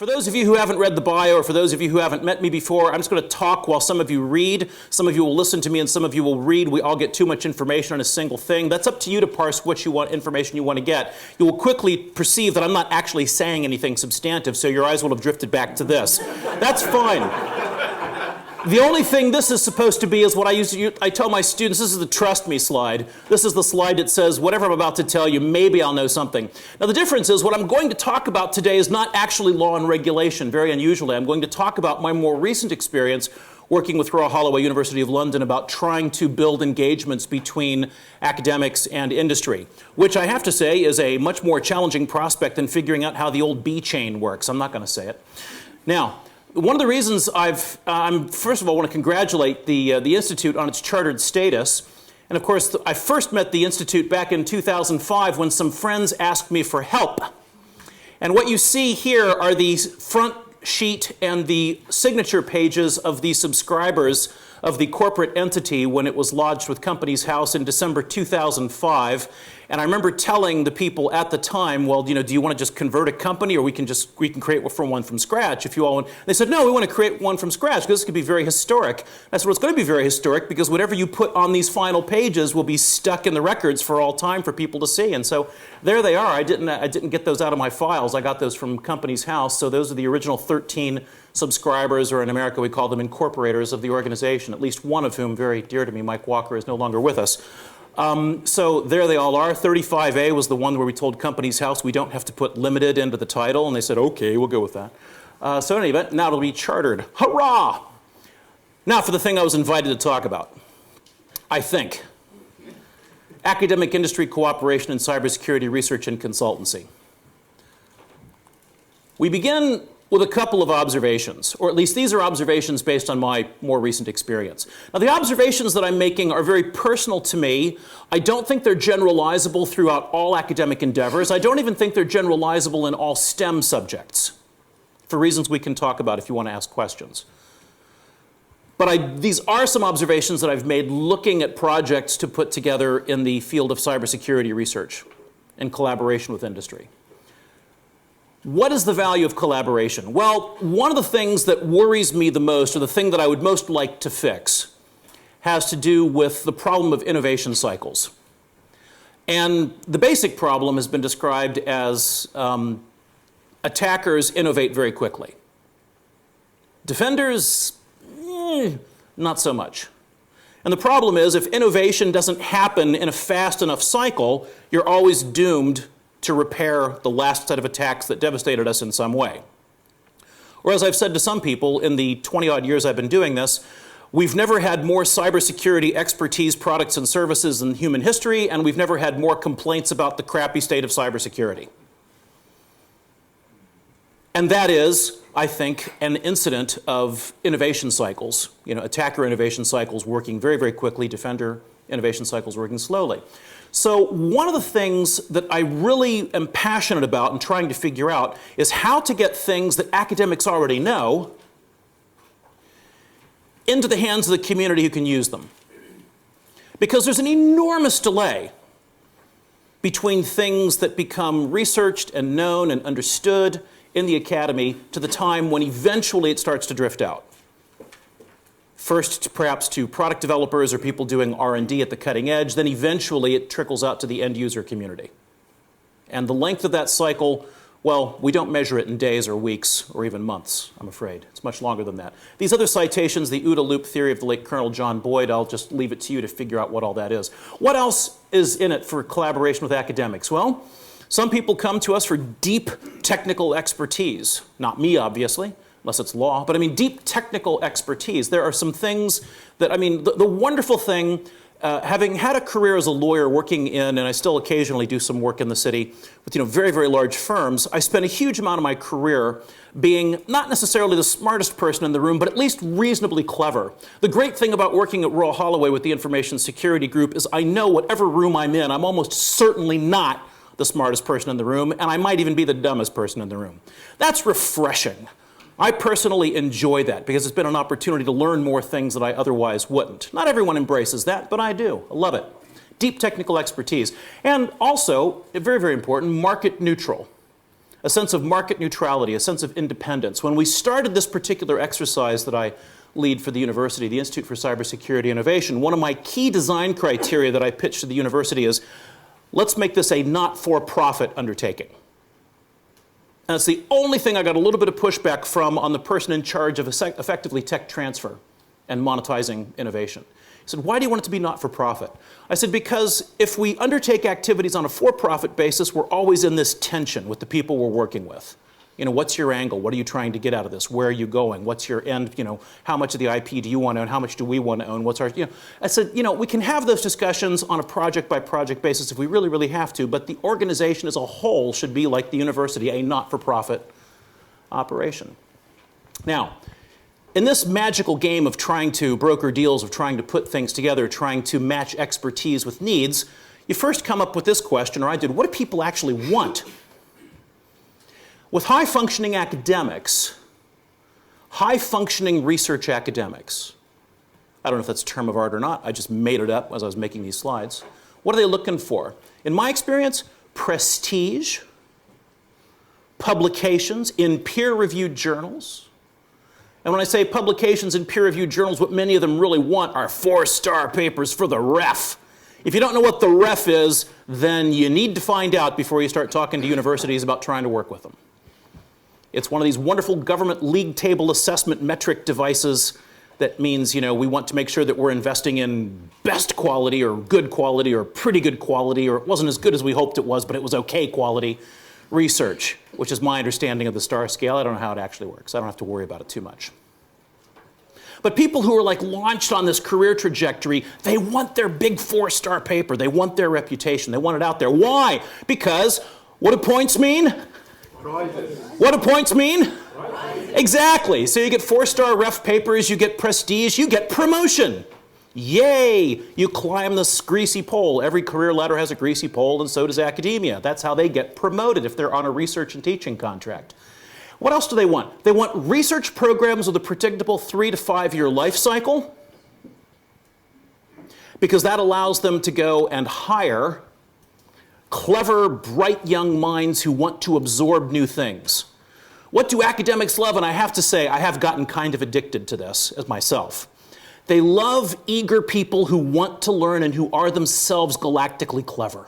For those of you who haven't read the bio, or for those of you who haven't met me before, I'm just going to talk while some of you read. Some of you will listen to me and some of you will read. We all get too much information on a single thing. That's up to you to parse what information you want to get. You will quickly perceive that I'm not actually saying anything substantive, so your eyes will have drifted back to this. That's fine. The only thing this is supposed to be is what I tell my students, this is the trust me slide. This is the slide that says, whatever I'm about to tell you, maybe I'll know something. Now the difference is what I'm going to talk about today is not actually law and regulation, very unusually. I'm going to talk about my more recent experience working with RHUL Holloway, University of London, about trying to build engagements between academics and industry, which I have to say is a much more challenging prospect than figuring out how the old B chain works. I'm not going to say it. Now, one of the reasons first of all, I want to congratulate the Institute on its chartered status. And of course, I first met the Institute back in 2005 when some friends asked me for help. And what you see here are the front sheet and the signature pages of the subscribers of the corporate entity when it was lodged with Companies House in December 2005. And I remember telling the people at the time, well, do you want to just convert a company, or we can create one from scratch if you all want. They said, no, we want to create one from scratch because this could be very historic. I said, well, it's going to be very historic because whatever you put on these final pages will be stuck in the records for all time for people to see. And so there they are. I didn't get those out of my files. I got those from Companies House. So those are the original 13 subscribers, or in America we call them incorporators of the organization, at least one of whom, very dear to me, Mike Walker, is no longer with us. So there they all are. 35A was the one where we told Companies House we don't have to put limited into the title, and they said, okay, we'll go with that. So in any event, now it'll be chartered. Hurrah! Now for the thing I was invited to talk about. I think. Academic industry cooperation in cybersecurity research and consultancy. We begin with a couple of observations, or at least these are observations based on my more recent experience. Now the observations that I'm making are very personal to me. I don't think they're generalizable throughout all academic endeavors. I don't even think they're generalizable in all STEM subjects, for reasons we can talk about if you want to ask questions. But these are some observations that I've made looking at projects to put together in the field of cybersecurity research in collaboration with industry. What is the value of collaboration? Well, one of the things that worries me the most, or the thing that I would most like to fix, has to do with the problem of innovation cycles. And the basic problem has been described as attackers innovate very quickly. Defenders, not so much. And the problem is, if innovation doesn't happen in a fast enough cycle, you're always doomed to repair the last set of attacks that devastated us in some way. Or as I've said to some people in the 20-odd years I've been doing this, we've never had more cybersecurity expertise, products, and services in human history, and we've never had more complaints about the crappy state of cybersecurity. And that is, I think, an incident of innovation cycles, attacker innovation cycles working very, very quickly, defender innovation cycles working slowly. So one of the things that I really am passionate about and trying to figure out is how to get things that academics already know into the hands of the community who can use them. Because there's an enormous delay between things that become researched and known and understood in the academy to the time when eventually it starts to drift out. First, perhaps to product developers or people doing R&D at the cutting edge, then eventually it trickles out to the end user community. And the length of that cycle, well, we don't measure it in days or weeks or even months, I'm afraid. It's much longer than that. These other citations, the OODA loop theory of the late Colonel John Boyd, I'll just leave it to you to figure out what all that is. What else is in it for collaboration with academics? Well, some people come to us for deep technical expertise. Not me, obviously, unless it's law, but I mean deep technical expertise. There are some things that, the wonderful thing, having had a career as a lawyer working in, and I still occasionally do some work in the city with very, very large firms, I spent a huge amount of my career being not necessarily the smartest person in the room, but at least reasonably clever. The great thing about working at RHUL Holloway with the Information Security Group is I know whatever room I'm in, I'm almost certainly not the smartest person in the room, and I might even be the dumbest person in the room. That's refreshing. I personally enjoy that because it's been an opportunity to learn more things that I otherwise wouldn't. Not everyone embraces that, but I do. I love it. Deep technical expertise. And also, very, very important, market neutral. a sense of market neutrality, a sense of independence. When we started this particular exercise that I lead for the university, the Institute for Cybersecurity Innovation, one of my key design criteria that I pitched to the university is, let's make this a not-for-profit undertaking. And it's the only thing I got a little bit of pushback from on the person in charge of effectively tech transfer and monetizing innovation. He said, why do you want it to be not-for-profit? I said, because if we undertake activities on a for-profit basis, we're always in this tension with the people we're working with. You know, what's your angle? What are you trying to get out of this? Where are you going? What's your end? You know, how much of the IP do you want to own? How much do we want to own? What's our, you know, I said, you know, we can have those discussions on a project-by-project basis if we really, really have to, but the organization as a whole should be like the university, a not-for-profit operation. Now, in this magical game of trying to broker deals, of trying to put things together, trying to match expertise with needs, you first come up with this question, or I did, what do people actually want? With high-functioning academics, high-functioning research academics, I don't know if that's a term of art or not, I just made it up as I was making these slides. What are they looking for? In my experience, prestige, publications in peer-reviewed journals. And when I say publications in peer-reviewed journals, what many of them really want are 4-star papers for the ref. If you don't know what the ref is, then you need to find out before you start talking to universities about trying to work with them. It's one of these wonderful government league table assessment metric devices that means, you know, we want to make sure that we're investing in best quality or good quality or pretty good quality, or it wasn't as good as we hoped it was, but it was okay quality research, which is my understanding of the star scale. I don't know how it actually works. I don't have to worry about it too much. But people who are like launched on this career trajectory, they want their big 4-star paper. They want their reputation. They want it out there. Why? Because what do points mean? Prizes. What do points mean? Prizes. Exactly. So you get 4-star ref papers, you get prestige, you get promotion. Yay! You climb this greasy pole. Every career ladder has a greasy pole, and so does academia. That's how they get promoted if they're on a research and teaching contract. What else do they want? They want research programs with a predictable 3 to 5 year life cycle, because that allows them to go and hire clever, bright young minds who want to absorb new things. What do academics love? And I have to say, I have gotten kind of addicted to this as myself. They love eager people who want to learn and who are themselves galactically clever.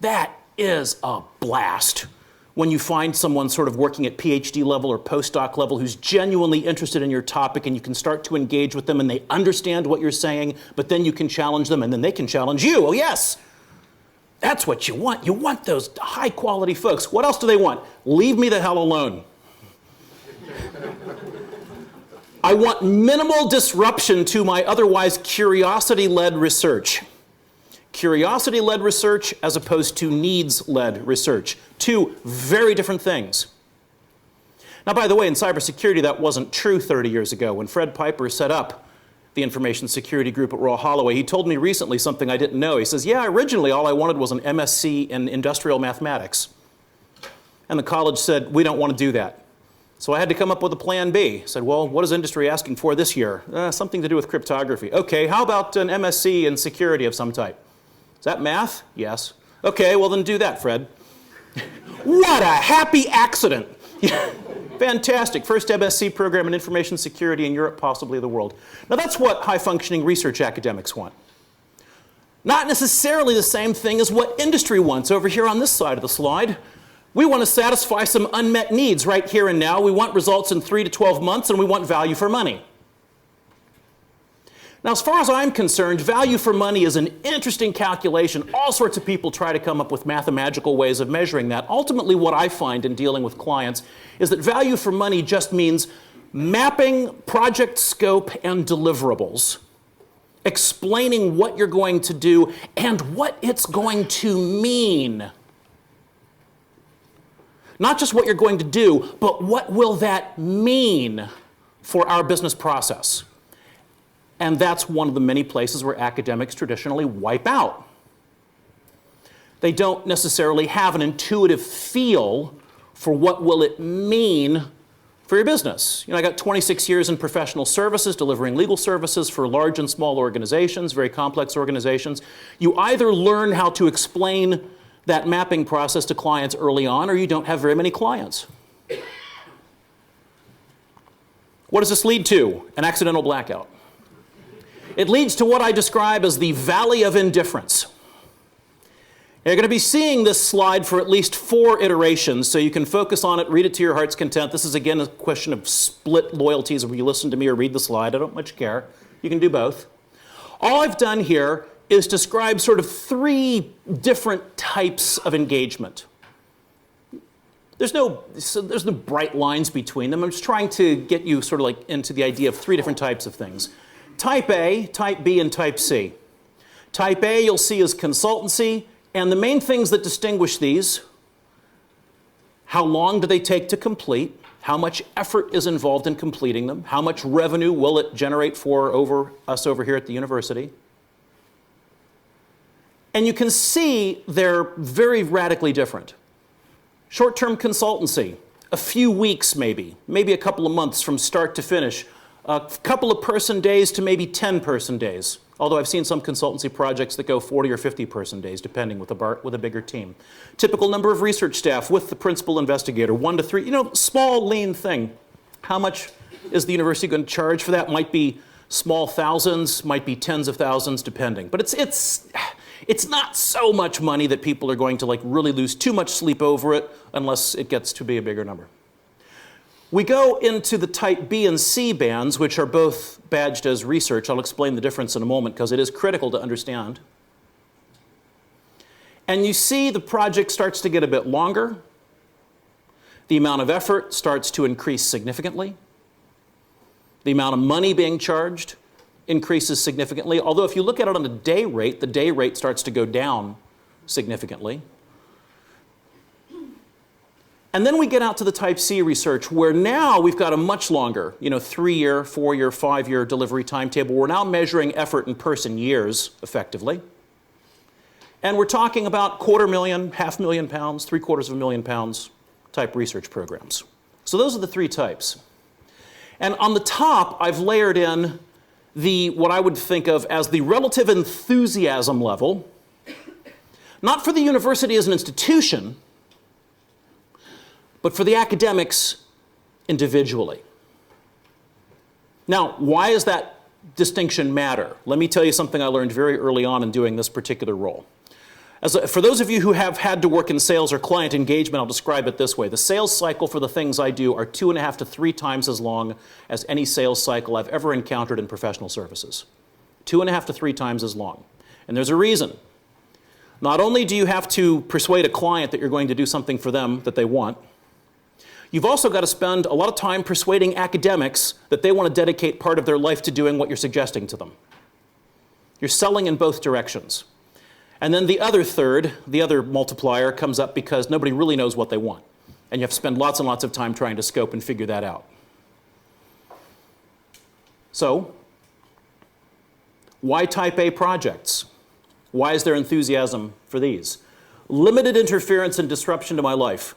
That is a blast when you find someone sort of working at PhD level or postdoc level who's genuinely interested in your topic, and you can start to engage with them and they understand what you're saying, but then you can challenge them and then they can challenge you. Oh yes, that's what you want. You want those high quality folks. What else do they want? Leave me the hell alone. I want minimal disruption to my otherwise curiosity-led research. Curiosity-led research as opposed to needs-led research. Two very different things. Now, by the way, in cybersecurity, that wasn't true 30 years ago. When Fred Piper set up the information security group at RHUL Holloway, he told me recently something I didn't know. He says, yeah, originally all I wanted was an MSc in industrial mathematics. And the college said, we don't want to do that. So I had to come up with a plan B. I said, well, what is industry asking for this year? Something to do with cryptography. Okay, how about an MSc in security of some type? Is that math? Yes. Okay, well then do that, Fred. What a happy accident. Fantastic. First MSc program in information security in Europe, possibly the world. Now that's what high-functioning research academics want. Not necessarily the same thing as what industry wants over here on this side of the slide. We want to satisfy some unmet needs right here and now. We want results in 3 to 12 months, and we want value for money. Now, as far as I'm concerned, value for money is an interesting calculation. All sorts of people try to come up with mathematical ways of measuring that. Ultimately, what I find in dealing with clients is that value for money just means mapping project scope and deliverables, explaining what you're going to do and what it's going to mean. Not just what you're going to do, but what will that mean for our business process? And that's one of the many places where academics traditionally wipe out. They don't necessarily have an intuitive feel for what will it mean for your business. You know, I got 26 years in professional services, delivering legal services for large and small organizations, very complex organizations. You either learn how to explain that mapping process to clients early on, or you don't have very many clients. What does this lead to? An accidental blackout. It leads to what I describe as the valley of indifference. You're going to be seeing this slide for at least 4 iterations, so you can focus on it, read it to your heart's content. This is, again, a question of split loyalties. If you listen to me or read the slide, I don't much care. You can do both. All I've done here is describe sort of 3 different types of engagement. There's no bright lines between them. I'm just trying to get you sort of like into the idea of 3 different types of things. Type A, Type B, and Type C. Type A you'll see is consultancy, and the main things that distinguish these: how long do they take to complete, how much effort is involved in completing them, how much revenue will it generate for us over here at the university. And you can see they're very radically different. Short-term consultancy, a few weeks maybe a couple of months from start to finish, a couple of person days to maybe 10 person days. Although I've seen some consultancy projects that go 40 or 50 person days, depending with a bigger team. Typical number of research staff with the principal investigator, 1 to 3, small, lean thing. How much is the university going to charge for that? Might be small thousands, might be tens of thousands, depending. But it's not so much money that people are going to really lose too much sleep over it unless it gets to be a bigger number. We go into the Type B and C bands, which are both badged as research. I'll explain the difference in a moment because it is critical to understand. And you see the project starts to get a bit longer. The amount of effort starts to increase significantly. The amount of money being charged increases significantly. Although if you look at it on a day rate, the day rate starts to go down significantly. And then we get out to the Type C research, where now we've got a much longer, 3-year, 4-year, 5-year delivery timetable. We're now measuring effort in person years, effectively. And we're talking about £250,000, £500,000, £750,000 type research programs. So those are the 3 types. And on the top, I've layered in what I would think of as the relative enthusiasm level, not for the university as an institution, but for the academics individually. Now, why does that distinction matter? Let me tell you something I learned very early on in doing this particular role. For those of you who have had to work in sales or client engagement, I'll describe it this way. The sales cycle for the things I do are 2.5 to 3 times as long as any sales cycle I've ever encountered in professional services. 2.5 to 3 times as long. And there's a reason. Not only do you have to persuade a client that you're going to do something for them that they want, you've also got to spend a lot of time persuading academics that they want to dedicate part of their life to doing what you're suggesting to them. You're selling in both directions. And then the other third, the other multiplier, comes up because nobody really knows what they want. And you have to spend lots and lots of time trying to scope and figure that out. So, why Type A projects? Why is there enthusiasm for these? Limited interference and disruption to my life.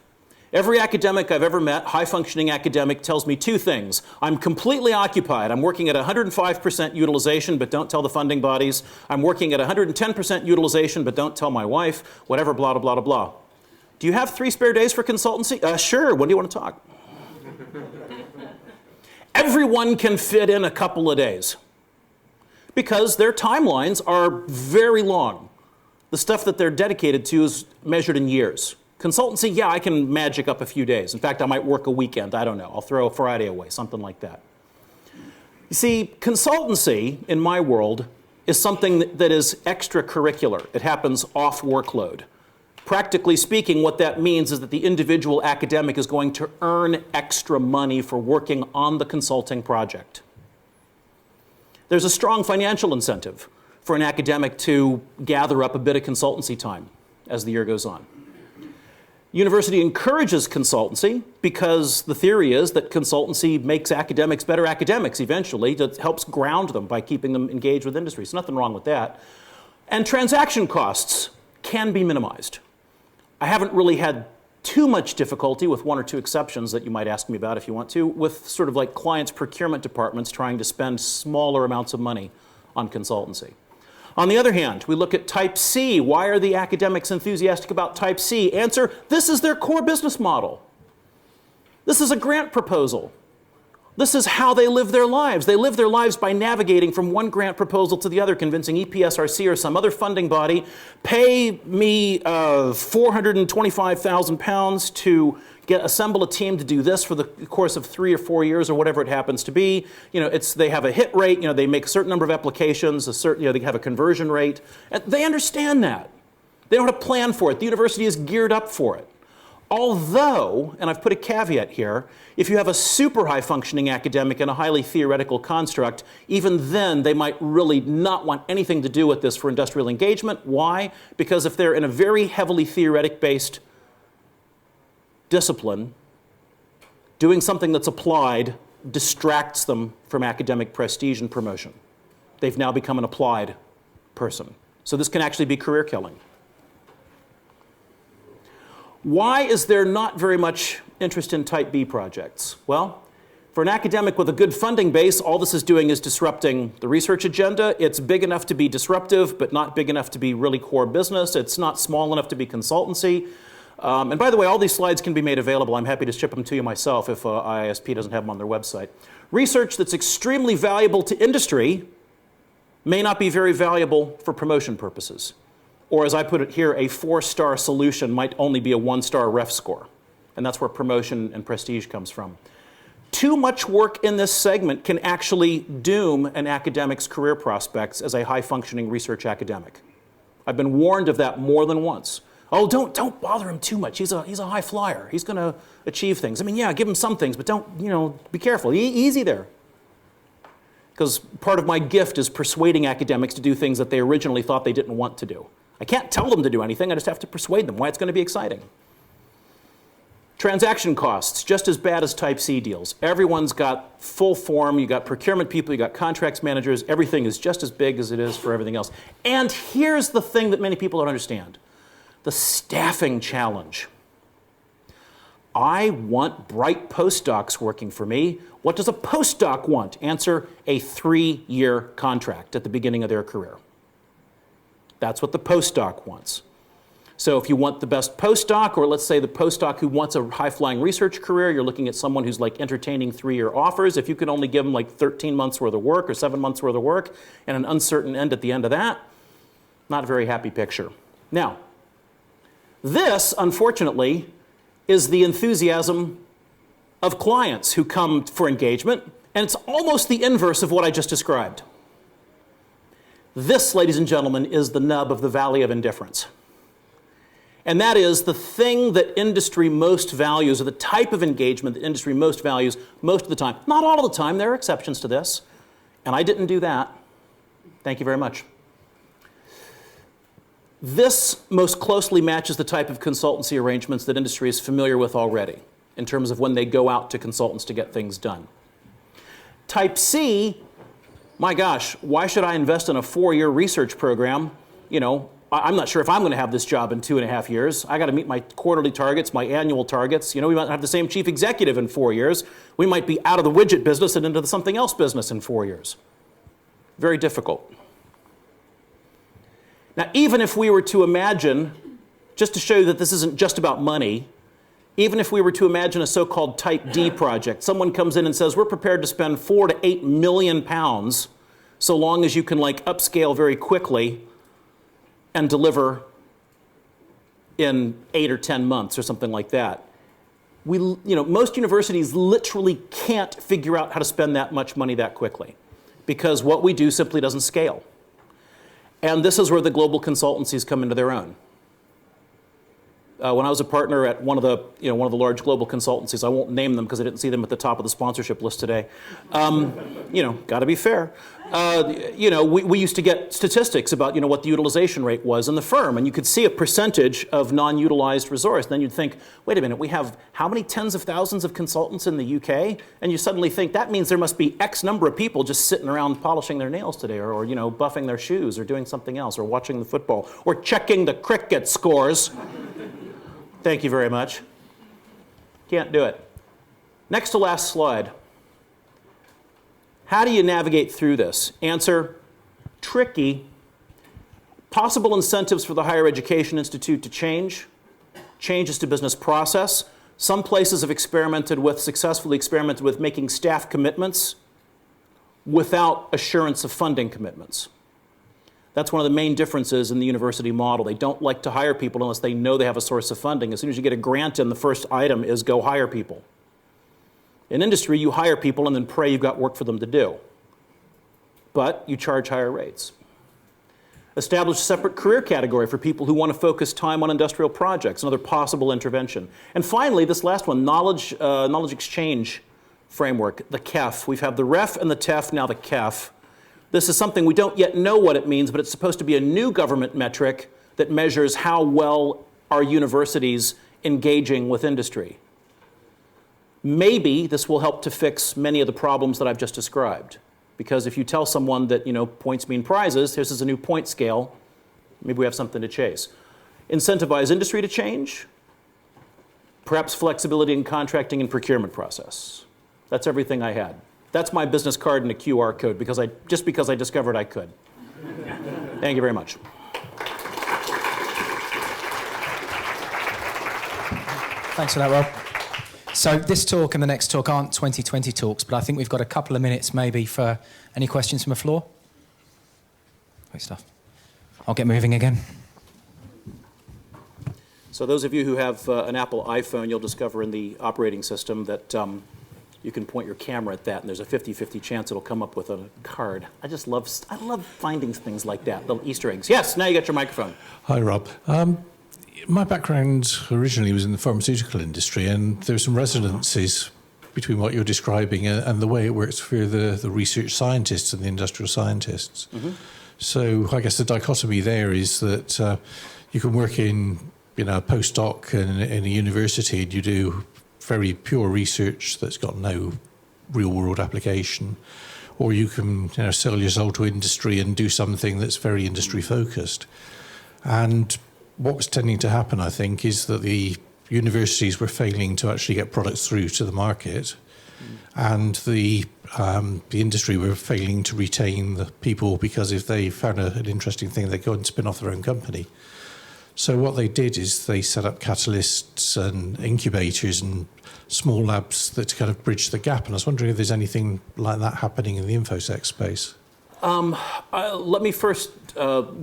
Every academic I've ever met, high-functioning academic, tells me 2 things. I'm completely occupied. I'm working at 105% utilization, but don't tell the funding bodies. I'm working at 110% utilization, but don't tell my wife, whatever, blah, blah, blah, blah, blah. Do you have 3 spare days for consultancy? Sure. When do you want to talk? Everyone can fit in a couple of days because their timelines are very long. The stuff that they're dedicated to is measured in years. Consultancy, yeah, I can magic up a few days. In fact, I might work a weekend. I don't know. I'll throw a Friday away, something like that. You see, consultancy, in my world, is something that is extracurricular. It happens off workload. Practically speaking, what that means is that the individual academic is going to earn extra money for working on the consulting project. There's a strong financial incentive for an academic to gather up a bit of consultancy time as the year goes on. University encourages consultancy because the theory is that consultancy makes academics better academics eventually. It helps ground them by keeping them engaged with industry. So nothing wrong with that. And transaction costs can be minimized. I haven't really had too much difficulty, with 1 or 2 exceptions that you might ask me about if you want to, with sort of like clients' procurement departments trying to spend smaller amounts of money on consultancy. On the other hand, we look at type C. Why are the academics enthusiastic about type C? Answer, this is their core business model. This is a grant proposal. This is how they live their lives. They live their lives by navigating from one grant proposal to the other, convincing EPSRC or some other funding body, pay me £425,000 to assemble a team to do this for the course of 3 or 4 years or whatever it happens to be. They have a hit rate. They make a certain number of applications. They have a conversion rate. And they understand that. They don't have a plan for it. The university is geared up for it. Although, and I've put a caveat here, if you have a super high functioning academic in a highly theoretical construct, even then they might really not want anything to do with this for industrial engagement. Why? Because if they're in a very heavily theoretic based discipline, doing something that's applied distracts them from academic prestige and promotion. They've now become an applied person. So this can actually be career killing. Why is there not very much interest in type B projects? Well, for an academic with a good funding base, all this is doing is disrupting the research agenda. It's big enough to be disruptive, but not big enough to be really core business. It's not small enough to be consultancy. And by the way, all these slides can be made available. I'm happy to ship them to you myself if IISP doesn't have them on their website. Research that's extremely valuable to industry may not be very valuable for promotion purposes. Or as I put it here, a 4-star solution might only be a 1-star ref score. And that's where promotion and prestige comes from. Too much work in this segment can actually doom an academic's career prospects as a high-functioning research academic. I've been warned of that more than once. Oh, don't bother him too much. He's a high flyer. He's going to achieve things. I mean, yeah, give him some things, but don't, be careful. Easy there. Because part of my gift is persuading academics to do things that they originally thought they didn't want to do. I can't tell them to do anything. I just have to persuade them why it's going to be exciting. Transaction costs, just as bad as type C deals. Everyone's got full form. You got procurement people. You got contracts managers. Everything is just as big as it is for everything else. And here's the thing that many people don't understand. The staffing challenge. I want bright postdocs working for me. What does a postdoc want? Answer, a 3-year contract at the beginning of their career. That's what the postdoc wants. So if you want the best postdoc, or let's say the postdoc who wants a high-flying research career, you're looking at someone who's like entertaining 3-year offers. If you can only give them like 13 months worth of work or 7 months worth of work and an uncertain end at the end of that, not a very happy picture. Now, this, unfortunately, is the enthusiasm of clients who come for engagement, and it's almost the inverse of what I just described. This, ladies and gentlemen, is the nub of the valley of indifference. And that is the thing that industry most values, or the type of engagement that industry most values most of the time. Not all of the time, there are exceptions to this. And I didn't do that. Thank you very much. This most closely matches the type of consultancy arrangements that industry is familiar with already, in terms of when they go out to consultants to get things done. Type C, my gosh, why should I invest in a 4-year research program? I'm not sure if I'm going to have this job in 2.5 years. I got to meet my quarterly targets, my annual targets. We might have the same chief executive in 4 years. We might be out of the widget business and into the something else business in 4 years. Very difficult. Now, even if we were to imagine, just to show you that this isn't just about money, even if we were to imagine a so-called type D project, someone comes in and says, we're prepared to spend 4 to 8 million pounds so long as you can upscale very quickly and deliver in 8 or 10 months or something like that. Most universities literally can't figure out how to spend that much money that quickly because what we do simply doesn't scale. And this is where the global consultancies come into their own. When I was a partner at one of the large global consultancies, I won't name them because I didn't see them at the top of the sponsorship list today. Got to be fair. We used to get statistics about what the utilization rate was in the firm, and you could see a percentage of non-utilized resource. And then you'd think, wait a minute, we have how many tens of thousands of consultants in the UK? And you suddenly think that means there must be X number of people just sitting around polishing their nails today, or buffing their shoes, or doing something else, or watching the football, or checking the cricket scores. Thank you very much. Can't do it. Next to last slide. How do you navigate through this? Answer, tricky. Possible incentives for the Higher Education Institute to change. Changes to business process. Some places have successfully experimented with making staff commitments without assurance of funding commitments. That's one of the main differences in the university model. They don't like to hire people unless they know they have a source of funding. As soon as you get a grant in, the first item is go hire people. In industry, you hire people and then pray you've got work for them to do. But you charge higher rates. Establish a separate career category for people who want to focus time on industrial projects, another possible intervention. And finally, this last one, knowledge exchange framework, the KEF. We've had the REF and the TEF, now the KEF. This is something we don't yet know what it means, but it's supposed to be a new government metric that measures how well are universities engaging with industry. Maybe this will help to fix many of the problems that I've just described. Because if you tell someone that, points mean prizes, this is a new point scale, maybe we have something to chase. Incentivize industry to change. Perhaps flexibility in contracting and procurement process. That's everything I had. That's my business card and a QR code because I discovered I could. Thank you very much. Thanks for that, Rob. So this talk and the next talk aren't 2020 talks, but I think we've got a couple of minutes maybe for any questions from the floor. Great stuff. I'll get moving again. So those of you who have an Apple iPhone, you'll discover in the operating system that you can point your camera at that, and there's a 50-50 chance it'll come up with a card. I love finding things like that, little Easter eggs. Yes, now you got your microphone. Hi, Rob. My background originally was in the pharmaceutical industry, and there's some resonances between what you're describing and the way it works for the research scientists and the industrial scientists. Mm-hmm. So I guess the dichotomy there is that you can work in a postdoc in a university and you do very pure research that's got no real-world application, or you can sell your soul to industry and do something that's very industry-focused. And what was tending to happen, I think, is that the universities were failing to actually get products through to the market, and the industry were failing to retain the people because if they found an interesting thing, they'd go and spin off their own company. So what they did is they set up catalysts and incubators and small labs that kind of bridge the gap. And I was wondering if there's anything like that happening in the InfoSec space. Let me first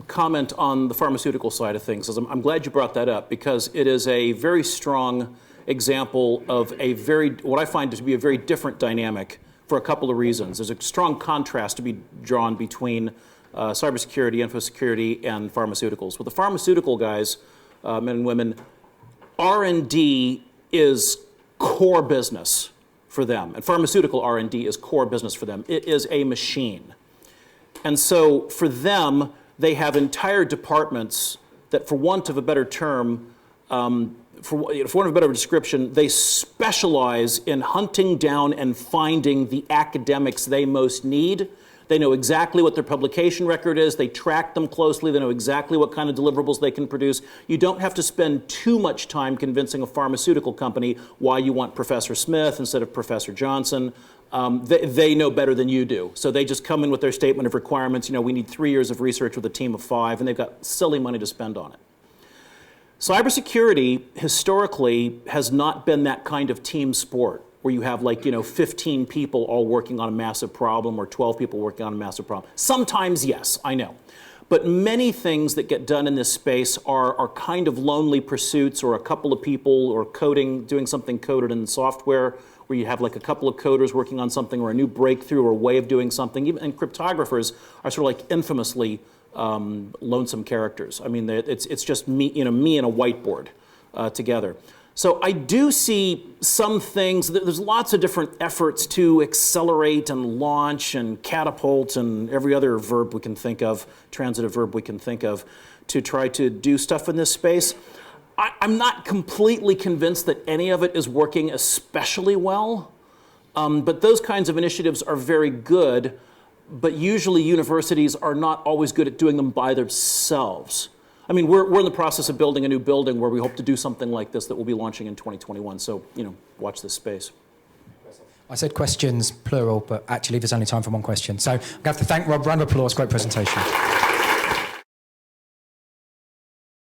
comment on the pharmaceutical side of things. I'm glad you brought that up because it is a very strong example of what I find to be a very different dynamic for a couple of reasons. There's a strong contrast to be drawn between cybersecurity, infosecurity, and pharmaceuticals. With the pharmaceutical guys, men and women, R&D is core business for them. And pharmaceutical R&D is core business for them. It is a machine. And so for them, they have entire departments that, for want of a better term, for want of a better description, they specialize in hunting down and finding the academics they most need. They know exactly what their publication record is. They track them closely. They know exactly what kind of deliverables they can produce. You don't have to spend too much time convincing a pharmaceutical company why you want Professor Smith instead of Professor Johnson. They know better than you do. So they just come in with their statement of requirements. We need 3 years of research with a team of 5, and they've got silly money to spend on it. Cybersecurity historically has not been that kind of team sport where you have 15 people all working on a massive problem or 12 people working on a massive problem. Sometimes, yes, I know. But many things that get done in this space are kind of lonely pursuits, or a couple of people or doing something coded in software, where you have a couple of coders working on something or a new breakthrough or a way of doing something. And cryptographers are sort of infamously lonesome characters. I mean, it's just me and a whiteboard together. So I do see some things. There's lots of different efforts to accelerate and launch and catapult and every other verb we can think of, transitive verb we can think of, to try to do stuff in this space. I'm not completely convinced that any of it is working especially well, but those kinds of initiatives are very good, but usually universities are not always good at doing them by themselves. I mean, we're in the process of building a new building where we hope to do something like this that we'll be launching in 2021, so, watch this space. I said questions, plural, but actually there's only time for one question. So I'm going to have to thank Rob. Round of applause, great presentation.